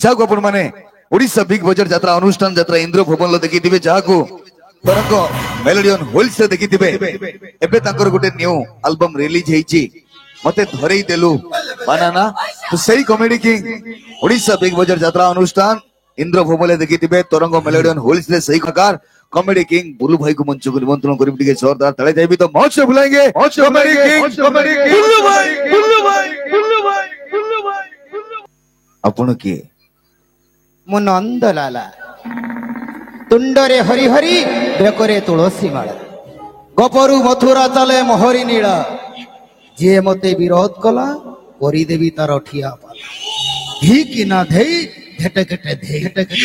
ଯାହାକୁ ଆପଣ ମାନେ ଓଡ଼ିଶା ବିଗ ବଜାର ଯାତ୍ରା ଅନୁଷ୍ଠାନ ଯାତ୍ରା ଇନ୍ଦ୍ର ଭୁବନର ଦେଖିଥିବେ, ଯାହାକୁ ତରଙ୍ଗ ମେଲୋଡିୟନ ହୋଲ୍ସ ରେ ଦେଖିଥିବେ। ଏବେ ତାଙ୍କର ଗୋଟେ ନ୍ୟୁ ଆଲବମ ରିଲିଜ ହେଇଛି, ମତେ ଧରେଇ ଦେଲୁ ବାନାନା। ତ ସେଇ କମେଡି କିଙ୍ଗ ଓଡ଼ିଶା ବିଗ ବଜାର ଯାତ୍ରା ଅନୁଷ୍ଠାନ इंद्र भोमले देखिथिबे तरंग मेलोडियन होल्स रे सही प्रकार कॉमेडी किंग बुलू भाई को मंच को निमंत्रण करी टिके जोरदार तळे जाइबी तो मौज से बुलाएंगे कॉमेडी किंग बुलू भाई बुलू भाई बुलू भाई बुलू भाई आपण के मु नंदलाला तुंडरे हरि हरि बेकरे तुलसी माला गोपरु मथुरा चले मोहरी नीला जे मते विरोध कला करी देवी तार ठिया पाला धी कि ना धई घेटे घेटे धे घेटे घेटे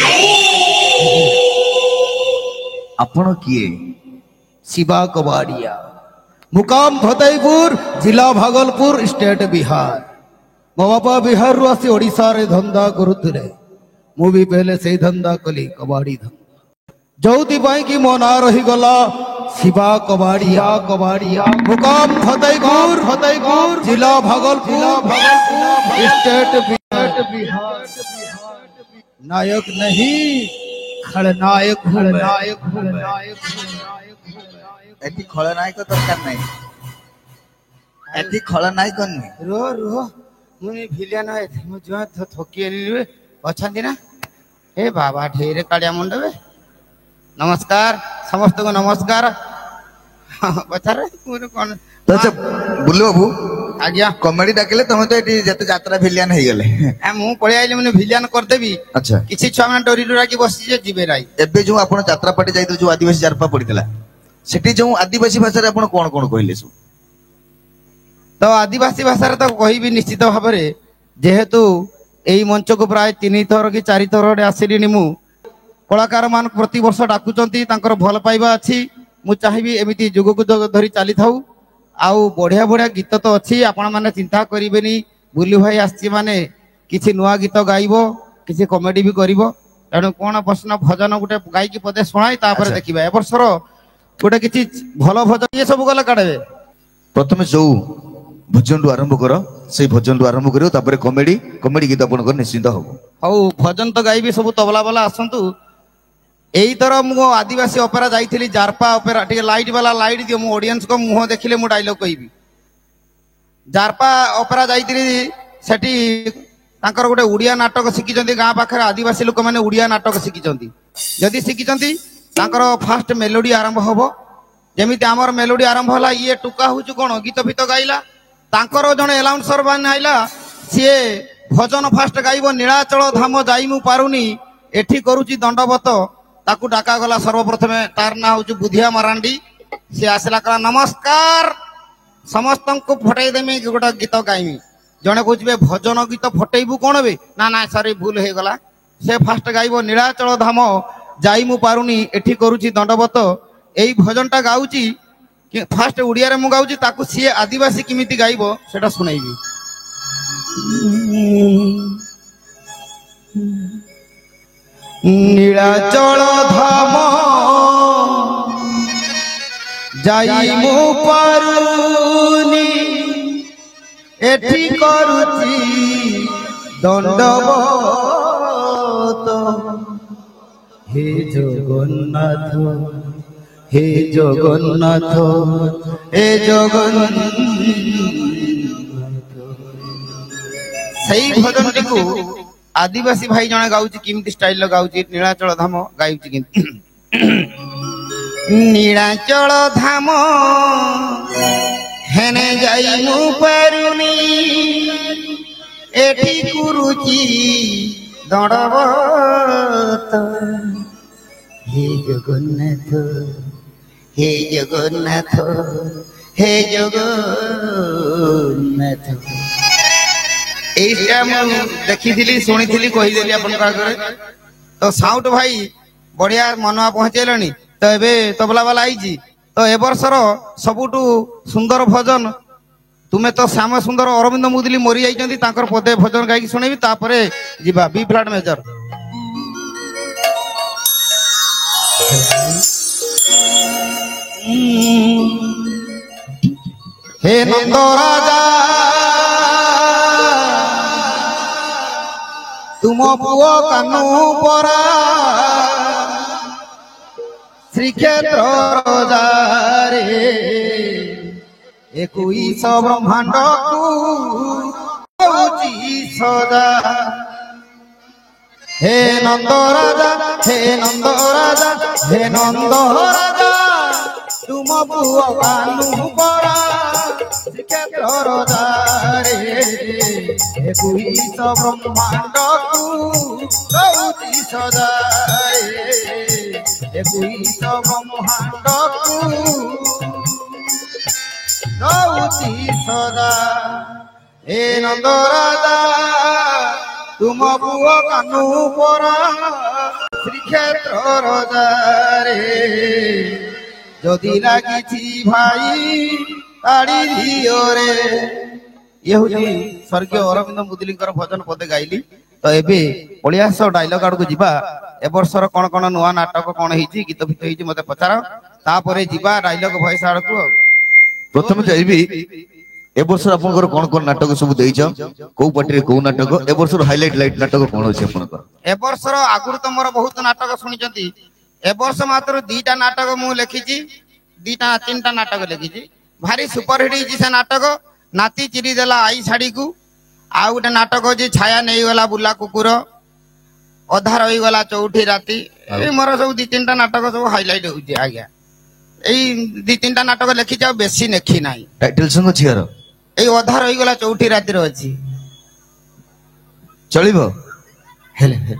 आपण किए शिवा कबाड़िया मुकाम फतेहपुर जिला भागलपुर स्टेट बिहार मो बापा बिहार रु आसी ओडिशा रे धंदा करुथिले मु भी पहले से धंदा कली कबाड़ी धंदा जोति पाई की मो ना रही गला शिवा कबाड़िया कबाड़िया मुकाम फतेहपुर फतेहपुर जिला भागलपुर स्टेट बिहार नायक नहीं खलनायक खलनायक खलनायक एती खलनायक दरकार नाही एती खलनायक नाही रो रो मुनी भिलियन है मु जो थकी आनी अछंती ना ए बाबा ढेरे कालिया मंडबे नमस्कार समस्त को नमस्कार पचारे कोन तो अच्छा बुल्लू बाबू आज्ञा कॉमेडी डाकिले तमे तो एटी जते यात्रा भिलियन हे गेले आ मु पळे आइले मने भिलियन कर देबी अच्छा किछि छुआ माने डोरी डोरा की बसी जे जिबे राई एबे जो आपण यात्रा पाटी जाइतो जो आदिवासी जारपा पडितला सेठी जो आदिवासी भाषा रे आपण कोन कोन कहिले सु तो आदिवासी भाषा रे तो कहिबी निश्चित भाबरे जेहेतु एई मंच को प्राय 3 थर कि 4 थर आसिलिनी मु कलाकार मान प्रति वर्ष डाकुचंती तांकर भल पाइबा अछि मु चाहिबी एमिति जुग को धरी चली थाउ आउ बढ़िया बढ़िया गीत तो अच्छी आपण माने चिंता करिबेनी बुल्लू भाई आसी माने किछि नुआ गीत गाइबो किछि कॉमेडी भी करिवो तेणु कोन प्रश्न भजन गुटे गाई की पदे सुनाई तापर देखिबा ए वर्षर गुटे किछि भलो भजन ये सब गला काढबे प्रथमे जो भजन रु आरंभ करो से भजन रु आरंभ करियो तापर कॉमेडी कॉमेडी गीत आपण को निश्चित हो हौ भजन तो गाइबी सब तबला वाला आसंतु एई तरह मु आदिवासी ओपेरा जाइथिली जारपा ओपेरा टिके लाइट वाला लाइट दियो मु ऑडियंस को मुह देखिले मु डायलॉग कहिबी जारपा ओपेरा जाइथिली सेठी तांकर गोटे उड़िया नाटक शिखिचंती गां पाखरे आदिवासी लोक माने उड़िया नाटक शिखिचंती जदी शिखिचंती तांकर फास्ट मेलोडी आरंभ होबो जेमिति हमर मेलोडी आरंभ होला ये टुका हुचु कोन गीत फित गाइला तांकर जने अनाउंसर बान आइला सिए भजन फास्ट गाइबो नीलाचल धाम जाई मु पारुनी एठी करूची दंडवत ताकू डाका गला सर्वप्रथमे तार ना होचु बुधिया मारांडी से आसला कला नमस्कार समस्त को फटाई देमी गोटा गीत गाइमी जने कहबे भजन गीत फटेइबू कोन बे ना ना सॉरी भूल हे गला से फास्ट गाइबो नीलाचल धाम जाई मु पारुनी एठी करूची दंडवत एई भजनटा गाउची फास्ट उड़िया रे मु गाउची ताकू सिए आदिवासी किमिति गाइबो सेटा सुनाइबी नीलाचल धाम जाई मु पारुनी एठी करूची दंडवत हे जगन्नाथ हे जगन्नाथ हे जगन्नाथ सही भजन टिकू आदिवासी भाई जने गाउची किमती स्टाइल लो गाउची नीलाचल धाम गाउची किमती नीलाचल धाम हेने जाई मु पारुनी एठी कुरुची दंडवत हे जगन्नाथ हे जगन्नाथ हे जगन्नाथ देखी शुणी कहीदेली तो साउट भाई बढ़िया मनवा पहुंचेलनी तो एबे तबला वाला आई तो ए वर्षर सबुठू सुंदर भजन तुमे तो श्याम सुंदर अरविंद मुदुली मरी जाइछंती तांकर पदे भजन गाई सुनेबी तापरे जिबा बी फ्लैट मेजर हे नंद राजा ତୁମ ପୁଅ କାନୁ ପରା ଶ୍ରୀକ୍ଷେତ୍ର ରଜାରେ 21 ବ୍ରହ୍ମାଣ୍ଡକୁ ହଉଛି ସଦା। হে নন্দ রাজা হে নন্দ রাজা হে নন্দ রাজা তুম পুয় কানু পরা শ্রীক্ষেত্র রাজারে 21 ব্রহ্মাণ্ডকু দৌতি সদারে 21 ব্রহ্মাণ্ডকু দৌতি সদা। হে নন্দ রাজা তুম পুয় কানু পরা শ্রীক্ষেত্র রাজারে যদি লাগিছি ভাই তাড়ি দিଓରେ। ଇଏ ହଉଛି ସ୍ୱର୍ଗୀୟ ଅରବିନ୍ଦ ମୁଦୁଲିଙ୍କର ଭଜନ ପଦେ ଗାଇଲି। ତ ଏବେ ପଳିଆସ ଡାଇଲଗ ଆଡକୁ ଯିବା। ଏ ବର୍ଷର କଣ କଣ ନୂଆ ନାଟକ କଣ ହେଇଛି ଗୀତ ଫିତ ହେଇଛି ମତେ ପଚାର, ତାପରେ ଯିବା ଡାଇଲଗ ଭଏସ ଆଡକୁ। ଆଉ ପ୍ରଥମେ ଯାଇବି ଏ ବର୍ଷ ଆପଣଙ୍କର କଣ କଣ ନାଟକ ସବୁ ଦେଇଛ, କୋଉ ପାର୍ଟିରେ କୋଉ ନାଟକ, ଏ ବର୍ଷର ହାଇଲାଇଟ ଲାଇଟ ନାଟକ କଣ ଅଛି ଆପଣଙ୍କର? ଏ ବର୍ଷର ଆଗରୁ ତ ମୋର ବହୁତ ନାଟକ ଶୁଣିଛନ୍ତି। ଏ ବର୍ଷ ମାତ୍ର 2ଟା ନାଟକ ମୁଁ ଲେଖିଛି, 3ଟା ନାଟକ ଲେଖିଛି। ଭାରି ସୁପରହିଟ ହେଇଛି ସେ ନାଟକ। ନାତି ଚିରି ଦେଲା ଆଇ ଶାଢୀକୁ, ଆଉ ଗୋଟେ ନାଟକ ଅଛି ଛାୟା ନେଇଗଲା ବୁଲା କୁକୁର, ଅଧା ରହିଗଲା ଚଉଠି ରାତି। ଏଇ ମୋର ସବୁ 2-3ଟା ନାଟକ ସବୁ ହାଇଲାଇଟ ହଉଛି ଆଜ୍ଞା। ଏଇ 2-3ଟା ନାଟକ ଲେଖିଛି, ଆଉ ବେଶୀ ଲେଖି ନାହିଁ। ଟାଇଟଲ ସଙ୍ଗ ଅଛି ଆର? ଏଇ ଅଧା ରହିଗଲା ଚଉଠି ରାତିର ଅଛି। ଚଳିବ?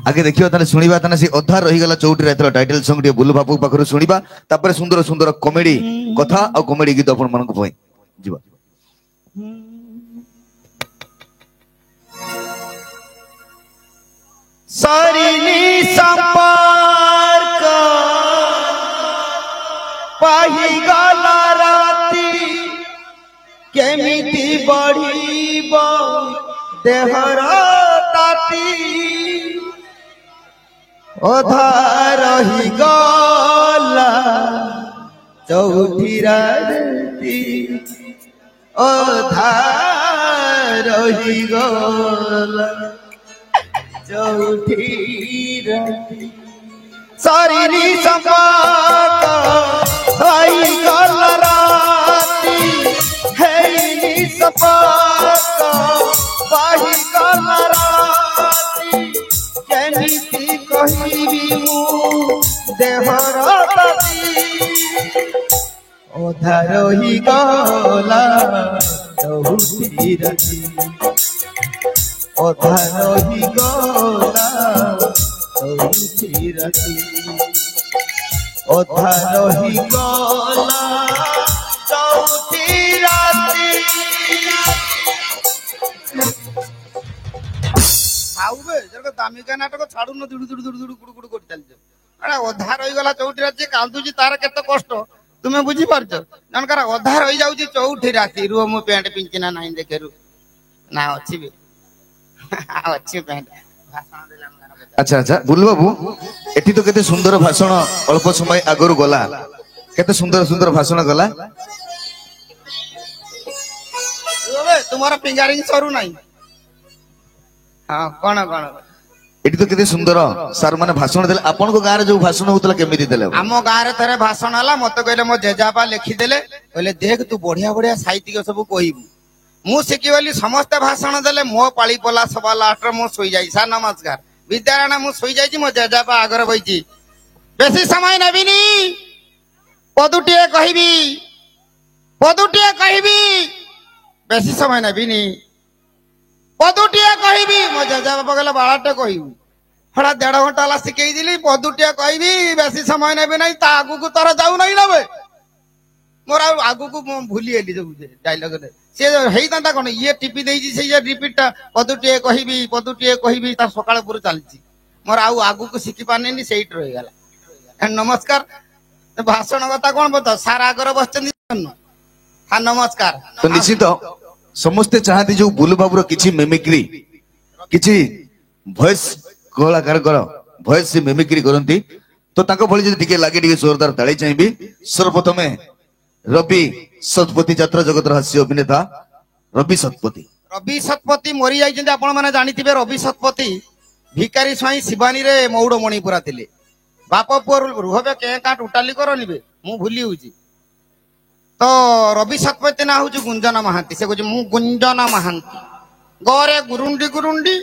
ଆଗେ ଦେଖିବା ତାହେଲେ, ଶୁଣିବା ତାହେଲେ ସେ ଅଧା ରହିଗଲା ଚଉଠି ରାତିର ଟାଇଟଲ ସଙ୍ଗ ଟିକେ ବୁଲୁ ବାବୁ ପାଖରୁ ଶୁଣିବା, ତାପରେ ସୁନ୍ଦର ସୁନ୍ଦର କମେଡି କଥା ଆଉ କମେଡି ଗୀତ ଆପଣ ମାନଙ୍କ ପାଇଁ ଯିବା। ସରିନି ସମ୍ପର୍କ ପାହିଗଲା ରାତି, କେମିତି ବଢିବ ଦେହର ତାତି, ଅଧା ରହିଗଲା ଚଉଠି ରାତି, ଅଧା ରହିଗଲା ଚଉଠି ରାତି। ସରିନି ସମ୍ପର୍କ ହୋଇଗଲା ରାତି, ହେଇନି ସମ୍ପର୍କ ପାହିଗଲା ରାତି, କେମିତି କହିବି ମୁଁ ଦେହର ତାତି, ଅଧା ରହିଗଲା ଚଉଠି ରାତି, ଅଧା ରହିଗଲା ଚଉଠି ରାତି, ଅଧା ରହିଗଲା ଚଉଠି ରାତି। ଖାଉବେ ଯେତେ ଦାମିକା ନାଟକ ଛାଡୁନ, ଦୁଡୁ ଦୁଡୁ ଦୁଡୁ ଦୁଡୁ ଗୁଡୁ ଗୁଡୁ କରି ଚାଲିଛ। ଅଧା ରହିଗଲା ଚଉଠି ରାତି, କାନ୍ଦୁଛି ତାର କେତେ କଷ୍ଟ ତୁମେ ବୁଝିପାରୁଛ? ଜଣକାର ଅଧା ରହିଯାଉଛି ଚଉଠି ରାତି। ରୁହ ମୁଁ ପ୍ୟାଣ୍ଟ ପିଞ୍ଚି ନା ନାହିଁ ଦେଖେ, ରୁ ନା ଅଛି ବି ଅଛି ପ୍ୟାଣ୍ଟ। ଆଚ୍ଛା ଆଚ୍ଛା ବୁଲୁ ବାବୁ, ଏଠି ତ କେତେ ସୁନ୍ଦର ଭାଷଣ ଅଳ୍ପ ସମୟ ଆଗରୁ ଗଲା, କେତେ ସୁନ୍ଦର ସୁନ୍ଦର ଭାଷଣ ଗଲା। ତୁମର ଫିଙ୍ଗରିଂ ସରୁ ନାହିଁ। ହଁ କଣ କଣ ଏଠି ତ କେତେ ସୁନ୍ଦର ସାର୍ ମାନେ ଭାଷଣ ଦେଲେ। ଆପଣଙ୍କ ଗାଁରେ ଯୋଉ ଭାଷଣ ହଉଥିଲା କେମିତି ଦେଲେ? ଆମ ଗାଁରେ ଥରେ ଭାଷଣ ହେଲା, ମତେ କହିଲେ ମୋ ଜେଜେବାପା ଲେଖିଦେଲେ, କହିଲେ ଦେଖ ତୁ ବଢିଆ ବଢିଆ ସାହିତ୍ୟିକ ସବୁ କହିବୁ। ମୁଁ ଶିଖିଗଲି, ସମସ୍ତେ ଭାଷଣ ଦେଲେ, ମୋ ପାଳି ପଲା ସବା ଲାଷ୍ଟରେ ମୁଁ ଶୋଇଯାଇଛି। ସାର୍ ନମସ୍କାର। ବିଦ୍ୟାରାୟଣ ମୁଁ ଶୋଇଯାଇଛି, ମୋ ଜେଜେବାପା ଆଗରେ ବଇଛି। ବେଶୀ ସମୟ ନେବିନି, ପଦୁଟିଏ କହିବି, ପଦୁଟିଏ କହିବି, ବେଶୀ ସମୟ ନେବିନି, ପଦୁଟିଏ କହିବି। ମୋ ଜେଜେବାପା କହିଲେ ବାଳାଟେ କହିବୁ। ହଳା 1.5 ଘଣ୍ଟା ହେଲା ଶିଖେଇଥିଲି, ପଦୁଟିଏ କହିବି, ବେଶୀ ସମୟ ନେବି ନାହିଁ। ତା ଆଗକୁ ତୋର ଯାଉନାହିଁ ନେବେ, ମୋର ଆଉ ଆଗକୁ ମୁଁ ଭୁଲିଗଲି ସବୁ ଡାଇଲଗରେ। ସେ ହେଇଥାନ୍ତା କଣ, ଇଏ ଟିପି ଦେଇଛି ସେଇ ରିପିଟଟା, ପଦୁଟିଏ କହିବି, ପଦୁଟିଏ କହିବି, ତାର ସକାଳ ପୁର ଚାଲିଛି। ମୋର ଆଉ ଆଗକୁ ଶିଖି ପାରିନି, ସେଇଠି ରହିଗଲା। ନମସ୍କାର। ଭାଷଣ କଥା କଣ ବତ, ସାର୍ ଆଗରେ ବସିଛନ୍ତି। ହଁ ନମସ୍କାର। ତ ନିଶ୍ଚିତ ସମସ୍ତେ ଚାହାନ୍ତି ଯୋଉ ବୁଲୁ ବାବୁର କିଛି ମିମିକ୍ରି, କିଛି ଭଏସ କଳାକାରଙ୍କର ଭଏସ ସେ ମିମିକ୍ରି କରନ୍ତି, ତ ତାଙ୍କ ଭଳି ଯଦି ଟିକେ ଲାଗେ ଟିକେ ଜୋରଦାର ତାଳି ଚାହିଁବି। ସର୍ବପ୍ରଥମେ ରବି ଶତପଥୀ, ଯାତ୍ରା ଜଗତର ହାସ୍ୟ ଅଭିନେତା ରବି ଶତପଥୀ। ରବି ଶତପଥୀ ମରି ଯାଇଛନ୍ତି, ଆପଣ ମାନେ ଜାଣିଥିବେ। ରବି ଶତପଥୀ ଭିକାରୀ ସ୍ୱାଇଁ ଶିବାନୀ ରେ ମଉଡ ମଣି ପୁରା ଥିଲେ ବାପ ପୁଅ ରୁହବେ କେ କାଁ ଟୋଟାଲି କରନିବେ ମୁଁ ଭୁଲି ହଉଛି ତ ରବି ଶତପଥୀ ନା ହଉଛି ଗୁଞ୍ଜନ ମହାନ୍ତି ସେ କହୁଛି ମୁଁ ଗୁଞ୍ଜନ ମହାନ୍ତି ଗରେ ଗୁରୁଣ୍ଡି ଗୁରୁଣ୍ଡି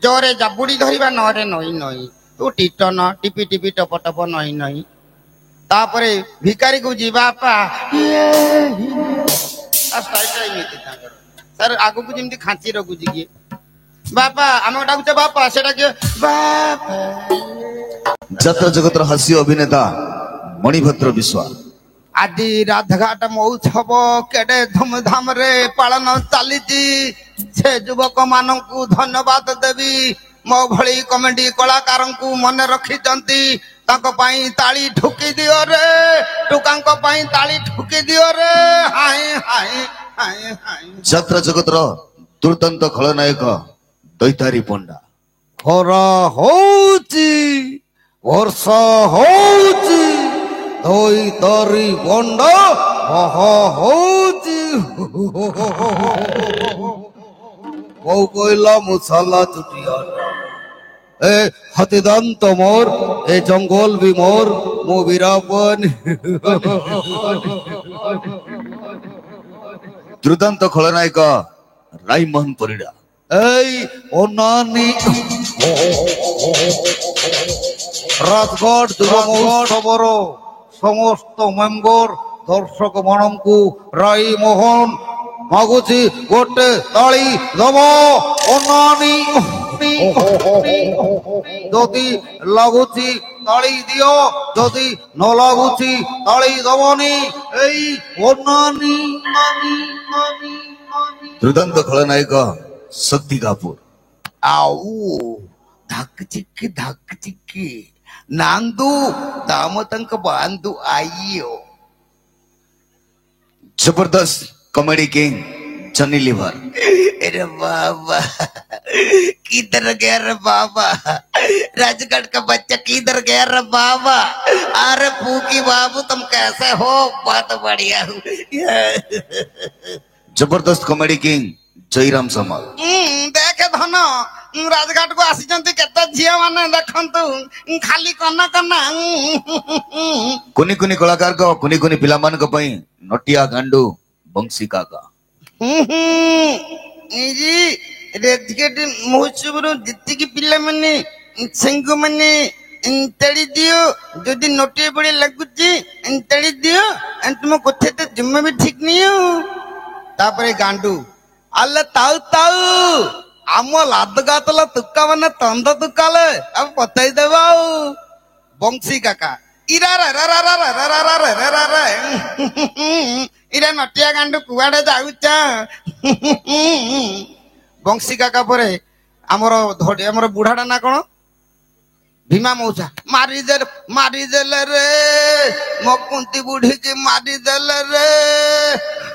ଜରେ ଜାବୁଡି ଧରିବା ନରେ ନଈ ନଈ ତୁ ଟିଟନ ଟିପି ଟିପି ଟପ ଟପ ନଈ ନଈ ତାପରେ ଭିକାରୀ କହୁଛି ବାପା ସାର୍ ଆଗକୁ ଯେମିତି ଖାଞ୍ଚି ରଖୁଛି କିଏ ବାପା ଆମେ ଡାକୁଛେ ବାପା ସେଟା କିଏ ବାପା ଯାତ୍ରା ଜଗତର ହାସ୍ୟ ଅଭିନେତା ମଣିଭଦ୍ର ବିଶ୍ୱାଳ ଆଜି ରାଜଘାଟ ମହୋତ୍ସବ କେଡେ ଧୁମଧାମ ରେ ପାଳନ ଚାଲିଛି ସେ ଯୁବକ ମାନଙ୍କୁ ଧନ୍ୟବାଦ ଦେବି ମୋ ଭଳି କମେଡି କଳାକାରଙ୍କୁ ମନେ ରଖିଛନ୍ତି ତାଙ୍କ ପାଇଁ ତାଳି ଠୁକି ଦିଅ ରେ ଟୁକାଙ୍କ ପାଇଁ ତାଳି ଠୁକି ଦିଅ ରେ ହାଇ ହାଇ ହାଇ ହାଇ ଯାତ୍ରା ଜଗତର ଦୁର୍ଦ୍ଦାନ୍ତ ଖଳନାୟକ ଦୈତାରୀ ପଣ୍ଡା ଖରା ହଉଛି ବର୍ଷା ହଉଛି ଦୈତାରୀ ପଣ୍ଡା ହଉଛି ବୋଉ କହିଲା ମୁଁ ସାଲା ଚୁଟିଆ ଏ ହାତୀଦାନ୍ତ ମୋର ଏ ଜଙ୍ଗଲ ବି ମୋର ମୁଁ ବୀରାପନ ଦୁର୍ଦ୍ଦାନ୍ତ ଖଳନାୟକ ରାଇମୋହନ ପରିଡା এই অনানি রাজঘাট যুব মহোৎসবর সমস্ত মেম্বর দর্শক মানঙ্কু রাইমোহন মাগুছি গোটে তালি দব অনানি যদি লাগুছি তালি দিও যদি ন লাগুছি তালি দবনি এই অনানি নানি নানি নানি ଦୁର୍ଦ୍ଦାନ୍ତ ଖଳନାୟକ Shakti Kapoor Au, dak ciki, nandu, tamu tang kebantu ayo. जबरदस्त कॉमेडी किंग जनी लिवर अरे बाबा, किधर गया रे बाबा? राजगढ़ का बच्चा किधर गया रे बाबा? अरे पूकी बाबू तुम कैसे हो? बहुत बढ़िया हूँ। जबरदस्त कॉमेडी किंग जयराम समाल देखे धन राजघाट को आसीचंती केते झिया माने देखंतु खाली कना कना कुनी कुनी कलाकार को कुनी कुनी पिला मान को पई नटिया गांडू बंसी काका जी रेडगेट महोत्सव रो जित्ती की पिला माने संग माने तड़ी दियो जदी नटिया बड़ी लगुची तड़ी दियो तुम कोथे तो जिम्मे भी ठीक नहीं हो तापरे गांडू अल्ल ताऊ ताऊ आमो लाद गातला तुक्का मने तंद तुक्काले अब पताई देबाऊ बंसी काका इरा रा रा रा रा रा रा रा रा रा रा इरा नटिया गांडू कुआडे जाउचा बंसी काका परे हमरो धोडी हमरो बुढाडा ना कोन भीमा मौसा मारी देले रे मकुंती बुढी के मारी देले रे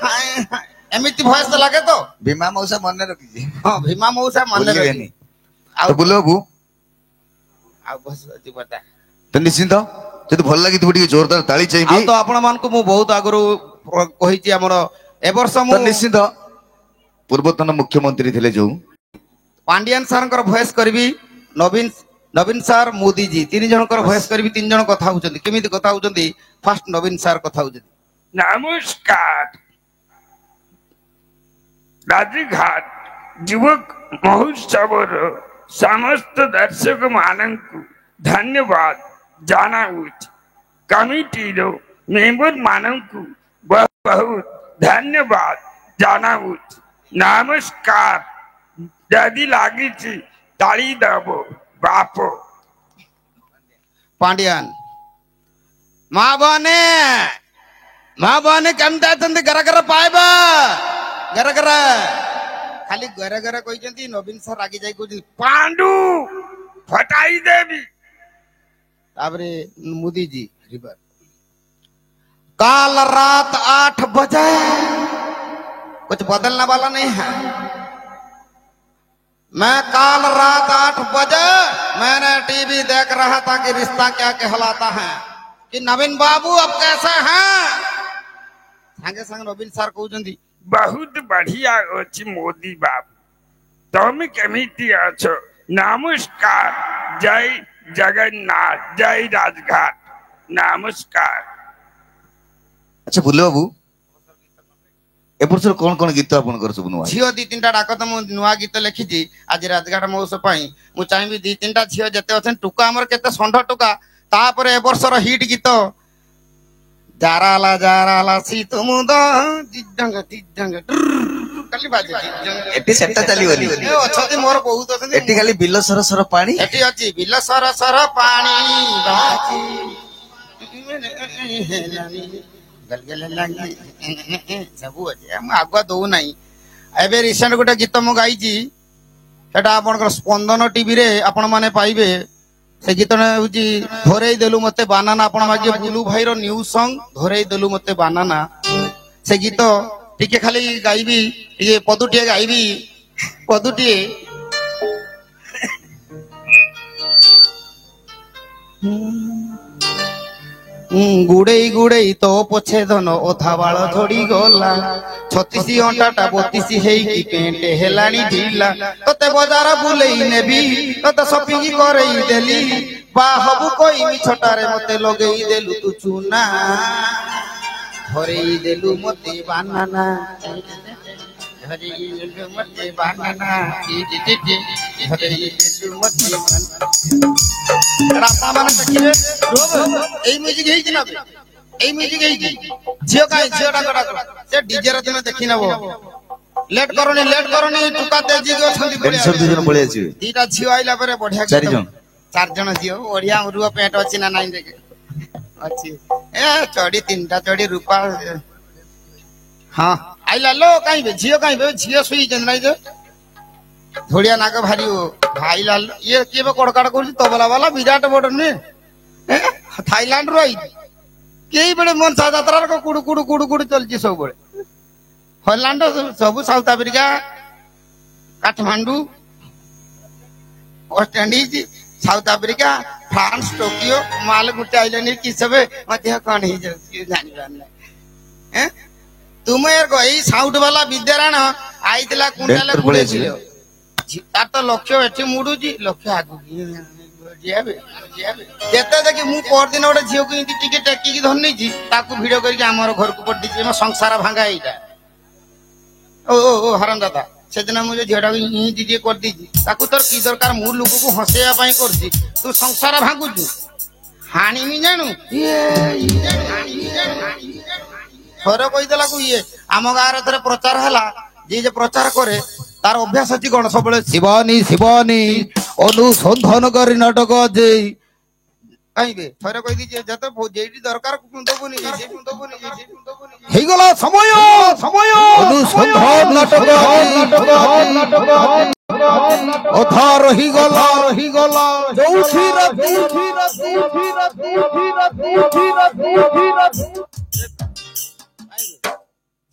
हाय हाय एमिति भयस लागे तो भीमा मौसा मन रखी हां भीमा मौसा मन रखी तो बोलो बाबू आ बस बता तो निश्चिंत जदि भल लागि तुबडी जोरदार ताली चाहिबी आ तो आपण मान को मु बहुत आगरो कहि छी हमर ए वर्ष मु तो निश्चिंत पूर्वतन मुख्यमंत्री थिले जो पांडियन सर कर भॉइस करबी नवीन सर मोदी जी तीन जन कर भॉइस करबी तीन जन कथा होचंदी केमिति कथा होचंदी फर्स्ट नवीन सर कथा होचंदी नमस्कार राजघाट युवक महोत्सव समस्त दर्शक मानंकु धन्यवाद जानाउच कमिटी रो मेंबर मानंकु बहुत धन्यवाद जानाउच नमस्कार जदि लागी छी ताली दबो बापो पांडियन मां बने केमता तंदे घर घर पाइबा घर घर खाली घर घर कहिसंती नवीन सर आगे जाई को पांडु फटाई देवी ताबरे मोदी जी रिवर काल रात 8 बजे कुछ बदलने वाला नहीं है मैं काल रात 8 बजे मैंने टीवी देख रहा था कि रिश्ता क्या कहलाता है कि नवीन बाबू अब कैसे हैं संगे संग नवीन सर कहउजंदी बहुत बढ़िया अछि मोदी बाबू तुम केमिति अछो नमस्कार जय जगन्नाथ जय राजघाट नमस्कार। अच्छा बुले बाबू ए वर्ष कौन गीत आपनकर सब नुआ झियो दी तीनटा डाक तो मु नुआ गीत लिखिছি आज राजघाट महोत्सव पाई मु चाहबी दी तीनटा झियो जते अछन टुका हमर केते संढ टुका तापर ए वर्षर हिट गीत जाराला सी तुमुद दिजंग खाली बाजे एटी सेटा चली गली ए अछती मोर बहुत अछती एटी खाली बिल सर सर पानी एटी अछि बिल सर सर पानी बाची गलगल लागी सबु अछि हम आगुआ दउ नाही एबे रिसेंट गोटे गीत मु गाइची सेटा आपनकर स्पंदन टीवी रे आपण माने पाइबे से गीत हूँ धोरई देलु मते बानाना आपण मागे बुलू भाई रो न्यू सॉन्ग धोरई देलु मते बानाना से गीत टिके खाली गाइबी ये पदुटिए गाइबी पदुटिए गुड़ेई गुड़ेई तो पछे धन ओथा बाल झड़ी गला 36 घंटा 32 हेई पेंट हेलानी ढीला तते बाजार बुलेई नेबी तते शॉपिंग करई देली बाहबु कोई मिछटारे मते लगेई देलु तू चूना धरेई देलु मते बानाना धरेई देलु मते बानाना धरेई देलु मते बानाना रास्ता माने देखिबे এই মিউজিক হেইছি না এই মিউজিক হেইছি ঝিও ডাক সে ডিজে রে তুমি দেখি নেবো লেট করনি টুকা তেজি গো ছন্দি পড়ে सब दुजन पळे अछि দিটা ঝিও আইলা পরে বঢ়িয়া চারজন ঝিও ওড়িয়া উরুয়া পেট ଅଛି না নাই দেখে ଅଛି এ চড়ি তিনটা চড়ি রূপা हां आइला लो काई बे ঝিও सुई जन নাই जे धोड़िया नाक भारी हो भाई लाल ये के कड़काड़ कर तबला वाला विराट बड़ नुहे थाईलैंड रही कई बड़े मन सा यात्रा को कुड़ू कुड़ू कुड़ू कुड़ू चलती सब बड़े हॉलैंड सब South Africa Kathmandu West Indies South Africa France Tokyo माल गुटे आइलैंड कि सब मत कौन ही जानी पारना तुम यही साउथ वाला विद्यारायण आईला कुंडा कुड़े तार तो लक्ष्य एठी मुडुची लक्ष्य आगु जेते देखि मु पर दिन ओडे झियो को इति टिके टेकी की धरनी जी ताकू वीडियो करके हमर घर को पट्टी जे संसार भांगा एटा ओ हराम दादा से दिन मुझे झियोटा इ दिजे कर दीजी ताकू तोर की दरकार मु लोक को हसेया पई करछी तू संसार भांगु छु हानि मी जानू थोरे कहि देला को ये आम गार थरे प्रचार हला जे प्रचार करे तार अभ्यास अछि कोन सबले शिवानी अनुसंधान करी नाटक जे आइबे थरे कहि दी जते जेडी दरकार कुंदबुनी हे गला समय अनुसंधान नाटक अथा रही गला जौथी राती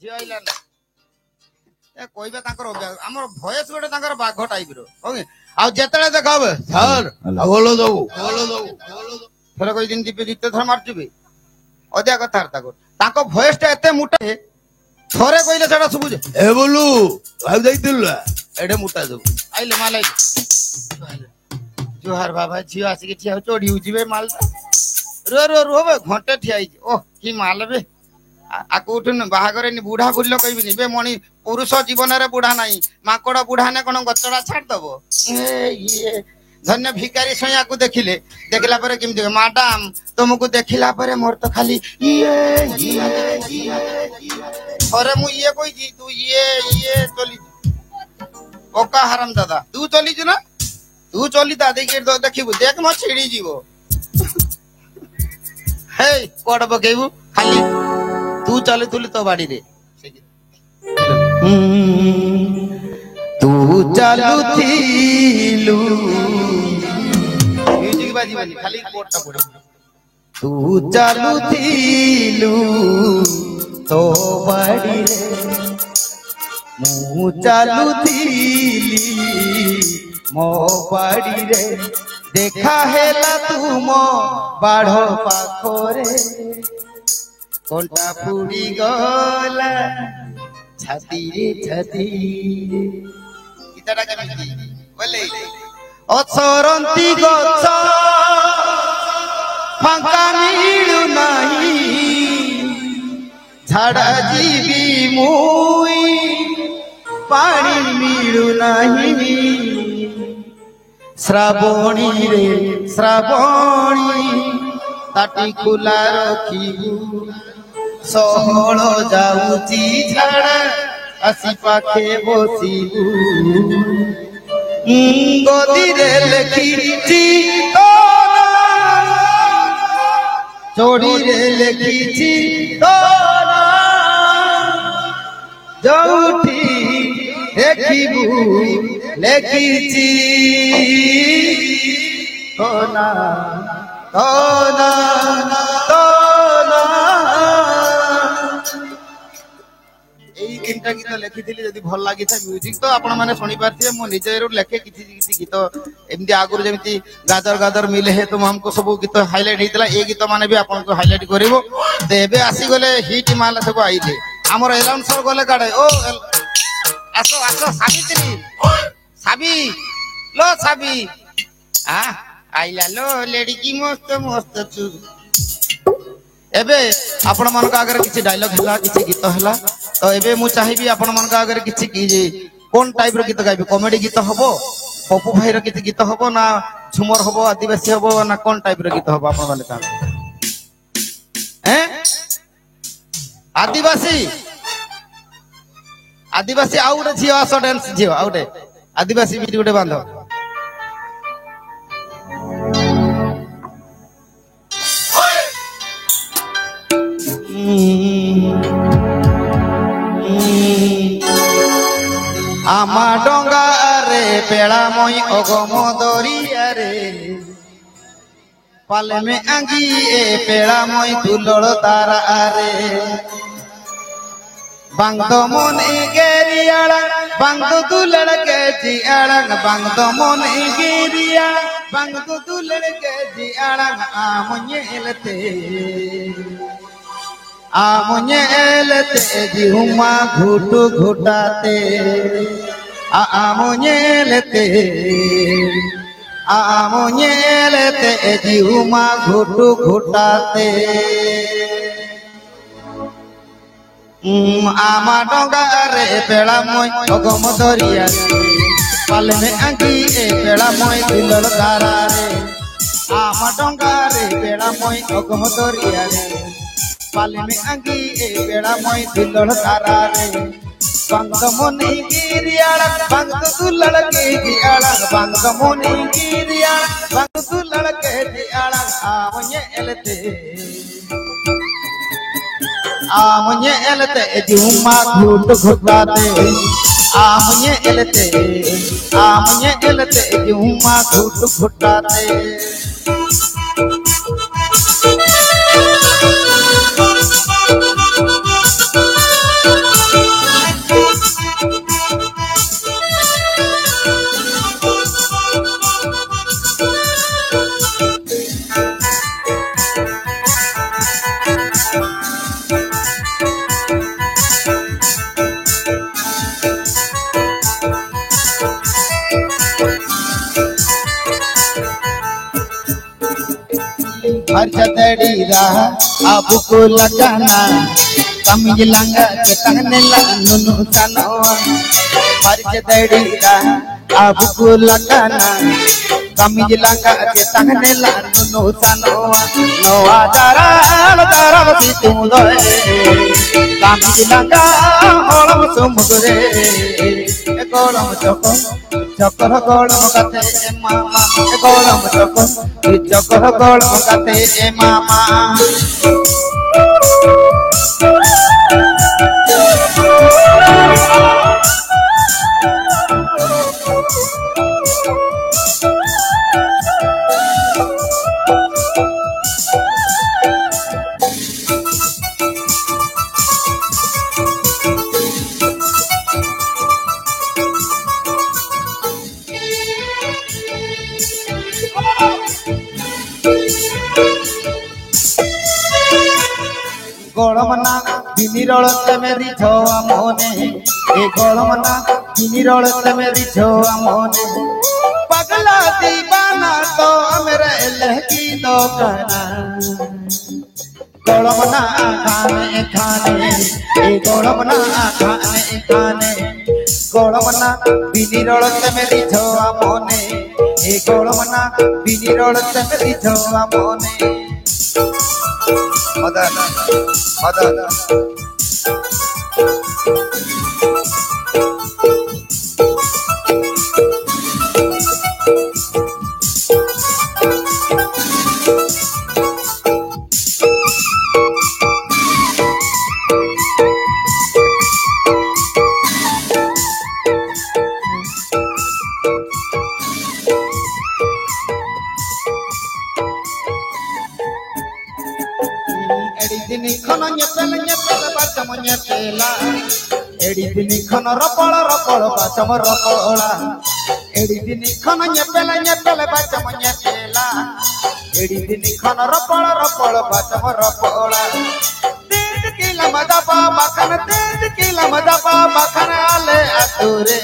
जे आइला कहबे ताकर हमर भॉइस गोटे ताकर बाघ टाइप रो ओके आ जेतले देखाबे सर बोलो दो थोड़ा कोई दिन दीपे दिते थोड़ा मारचबे अद्या कथार ताको भॉइस ता एते मुटा है थोरे कइले सेटा सुबुजे ए बोलू भाग जाइतिल एडे मुटा दो आइले माल आइले जोहार बाबा झियो आसी के ठिया चोडी उजिबे माल रो बे घंटे ठियाई ओ की माल बे आकुठन बाहागरे नि बुढ़ा बुल्लो कहबिनी बे मणि पुरुष जीवन रे बुढ़ा नाही माकड़ बुढ़ा ने कोन गचड़ा छाड़ दबो ये धन्य भिखारी सया को देखिला परे किम देख मैडम तुमको देखिला परे मोर तो खाली ये अरे मु ये कोई जी तू ये चली ओका हराम दादा तू चली ज ना तू चली दा देखिबू देख म छिड़ी जीवो हे कोड बकेबू खाली तू चले तुली तो बाड़ी रे तू चालू थीलू म्यूजिक बाजी खाली कोडटा पड़े तू चालू थीलू तो बाड़ी रे मु चालू थीली मो बाड़ी रे देखा हेला तू मो बाढ़ पाखरे कोंटा फुड़ी गला छाती रे गीतटा केमिति बोले ଅସରନ୍ତି ଗଛ ଫାଙ୍କା ମିଳୁନାହିଁ ଝାଡ଼ା ଯିବି ମୁଇଁ ପାଣି ମିଳୁନାହିଁ ଶ୍ରାବଣୀରେ ଶ୍ରାବଣୀ ତାଟି ଖୋଲା ରଖିବୁ ସହଳ ଯାଉଛି ଝାଡ଼ା ଆସି ପାଖେ ବସିବୁ ଗଦିରେ ଲେଖିଛି ଚୋଡ଼ିରେ ଲେଖିଛି ଯୋଉଠି ଦେଖିବୁ ଲେଖିଛି ତୋନା ତୋନା ତୋନା এই তিনটা গীত লেখিଥିଲି যদি ভাল লাগিଥାଏ ମ୍ୟୁଜିକ ତ ଆପଣ ମାନେ ଶୁଣି ପାରୁଥିବେ ମୁଁ ନିଜରୁ ଲେଖେ କିଛି କିଛି ଗୀତ ଏମିତି ଆଗରୁ ଯେମିତି ଗାଜର ଗାଜର ମିଲେ ହେ ତୁମ ଆମକୁ ସବୁ ଗୀତ ହାଇଲାଇଟ ହେଇଥିଲା ଏଇ ଗୀତ ମାନେ ବି ଆପଣଙ୍କୁ ହାଇଲାଇଟ କରିବ ତ ଏବେ ଆସିଗଲେ ହିଟ୍ ମାଲ ସବୁ ଆଇଲେ ଆମର ଏଲାଉନ୍ସର ଗଲେ କାଡେ ଓ ଆସ ଆସ ସାବିତ୍ରୀ ସାବି लो साबी आइला लो लेडी की मस्त मस्त चु एबे आपण मन का अगर किसी डायलॉग हला किसी गीत हला तो एबे मु चाहिबी आपण मन का अगर किसी की कोन टाइप रो गीत गाइबे कॉमेडी गीत हबो पप्पू भाई रो किसी गीत हबो ना झुमर हबो आदिवासी हबो ना कोन टाइप रो गीत हबो आपण माने का हैं आदिवासी आदिवासी आउटे झियो आसो डांस झियो आउटे आदिवासी बीट गुटे बांधो आमा डोंगा रे पेड़ा मोई अगम दरिया रे पाले में आंगी ए पेड़ा मोई दुलड़ तारा रे बांगदो मन गेरियाड़ा बांगदो दुलड़ के जियाड़ा बांगदो मन गेरिया बांगदो दुलड़ के जियाड़ा आमुnyelete जिहुमा घुटु घुटाते आमुnyelete जिहुमा घुटु घुटाते आमा डोंगा रे पेड़ा मोय अगम दरिया पाले में आंगी ए पेड़ा मोय दुलड़ तारा रे आमा डोंगा रे पेड़ा मोय अगम दरिया रे पाले में आंगी ए बेड़ा मोई दुलड़ तारा रे बंग मोनी गिरियाड़ा बंग दुलड़ के जियाड़ा बंग मोनी गिरियाड़ा बंग दुलड़ के जियाड़ा आमुnye एलते जुमा घुट घुटाते आमुnye एलते जुमा घुट घुटाते हर्षदड़ी रहा आपू को लगाना कमीज लंगा के तहने नुनु तनो हर्षदड़ी रहा आपू को लगाना कमीज लंगा के तहने नुनु तनो नोआ दारा बसी तुम लोए कमीज लंगा होलम सुमुगरे गोलम चको चकर गोलम कते मामा गोलम चको चकर गोलम कते मामा गोलमना बिनिरळते मेरी छोआ मोने ए गोलमना बिनिरळते मेरी छोआ मोने पगला दीवाना तो मेरे लहकी दो कहना गोड़मना खाने खाने ए गोड़मना खाने खाने गोड़मना बिनी रोड़ते मेरी झोआ मोने ए गोड़मना बिनी रोड़ते मेरी झोआ मोने मदन मदन एडिदिनी खन nyepel bacam nyepela एडिदिनी खन रपळ रपळ bacam रपळा एडिदिनी खन nyepel bacam nyepela एडिदिनी खन रपळ रपळ bacam रपळा तेज किला मदापा बाखन तेज किला मदापा बाखन आले आतुरे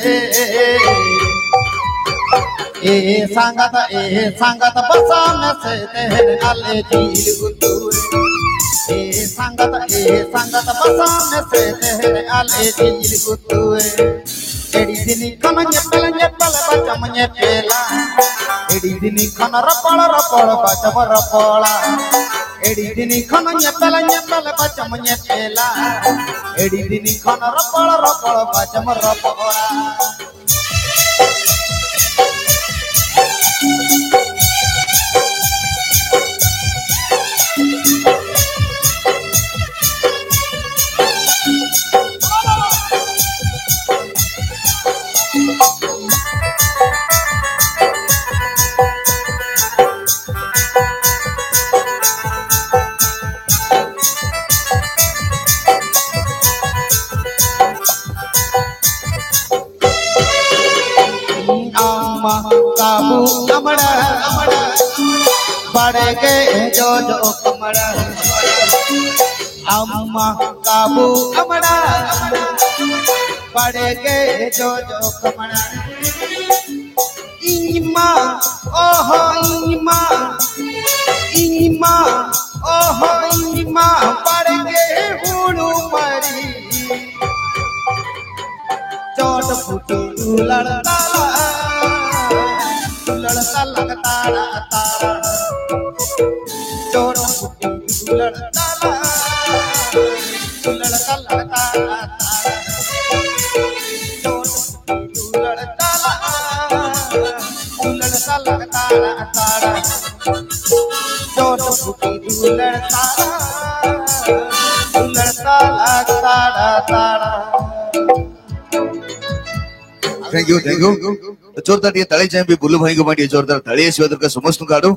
ए सांगत बसाम से तेहर आले दिल गुतुरे ए सांगत बसाम से तेहर आले दिल गुतुरे एडी दिनी खन nyepel bacam nyepela एडी दिनी खन रपळ रपळ bacam रपळा एडी दिनी खन nyepel bacam nyepela एडी दिनी खन रपळ रपळ bacam रपळा काबू कमड़ा बड़े के जो कमड़ा अम्मा काबू कमड़ा बड़े के जो कमड़ा इमा ओहो इमा इमा ओहो इमा बड़े के हुड़ू मरी चोट फूटी लड़ता लड़ता लगताड़ा तारा चोट फूटी लड़ता लगताड़ा तारा चोट फूटी लड़ता लगताड़ा तारा चोट फूटी लड़ता लगताड़ा तारा थैंक यू जोरदार ये ताली चाहिए बुल्लू भाई को जोरदार ताली समस्त काढू